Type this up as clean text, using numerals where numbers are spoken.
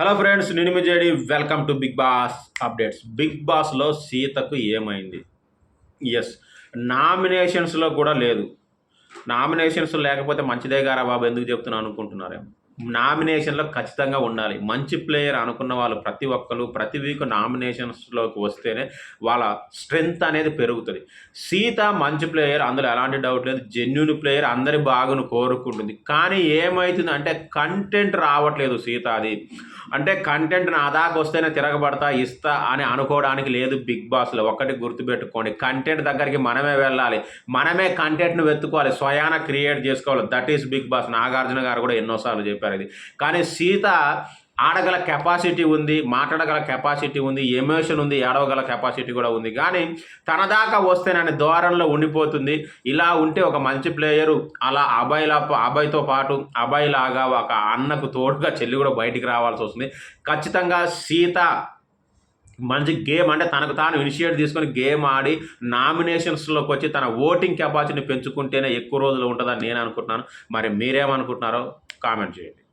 Hello friends, నేను మీ JD. Welcome to Bigg Boss updates. Bigg బాస్లో సీతకు ఏమైంది? ఎస్, నామినేషన్స్లో కూడా లేదు. నామినేషన్స్ లేకపోతే మంచిదే గారా బాబు, ఎందుకు చెప్తున్నాను అనుకుంటున్నారేమో. నామినేషన్లో ఖచ్చితంగా ఉండాలి. మంచి ప్లేయర్ అనుకున్న వాళ్ళు ప్రతి ఒక్కరు ప్రతి వీక్ నామినేషన్స్లోకి వస్తేనే వాళ్ళ స్ట్రెంగ్త్ అనేది పెరుగుతుంది. సీత మంచి ప్లేయర్, అందులో ఎలాంటి డౌట్ లేదు. జెన్యున్ ప్లేయర్, అందరి బాగును కోరుకుంటుంది. కానీ ఏమవుతుంది అంటే కంటెంట్ రావట్లేదు సీత. అది అంటే కంటెంట్ నా దాకా వస్తేనే తిరగబడతా ఇస్తా అని అనుకోవడానికి లేదు. బిగ్ బాస్లో ఒకటి గుర్తుపెట్టుకోండి, కంటెంట్ దగ్గరికి మనమే వెళ్ళాలి, మనమే కంటెంట్ను వెతుక్కోవాలి, స్వయాన క్రియేట్ చేసుకోవాలి. That is Bigg Boss. Nagarjuna garu కూడా ఎన్నోసార్లు చెప్పారు ఇది. కానీ సీత ఆడగల కెపాసిటీ ఉంది, మాట్లాడగల కెపాసిటీ ఉంది, ఎమోషన్ ఉంది, ఏడవగల కెపాసిటీ కూడా ఉంది. కానీ తన దాకా వస్తేనని ధోరణిలో ఉండిపోతుంది. ఇలా ఉంటే ఒక మంచి ప్లేయరు అలా అభయ్తో పాటు అభయ్ లాగా ఒక అన్నకు తోడుగా చెల్లి కూడా బయటికి రావాల్సి వస్తుంది. ఖచ్చితంగా సీత మంచి గేమ్ అంటే తనకు తాను ఇనిషియేట్ తీసుకొని గేమ్ ఆడి నామినేషన్స్లోకి వచ్చి తన ఓటింగ్ కెపాసిటీని పెంచుకుంటేనే ఎక్కువ రోజులు ఉంటుందని నేను అనుకుంటున్నాను. మరి మీరేమనుకుంటున్నారో కామెంట్ చేయండి.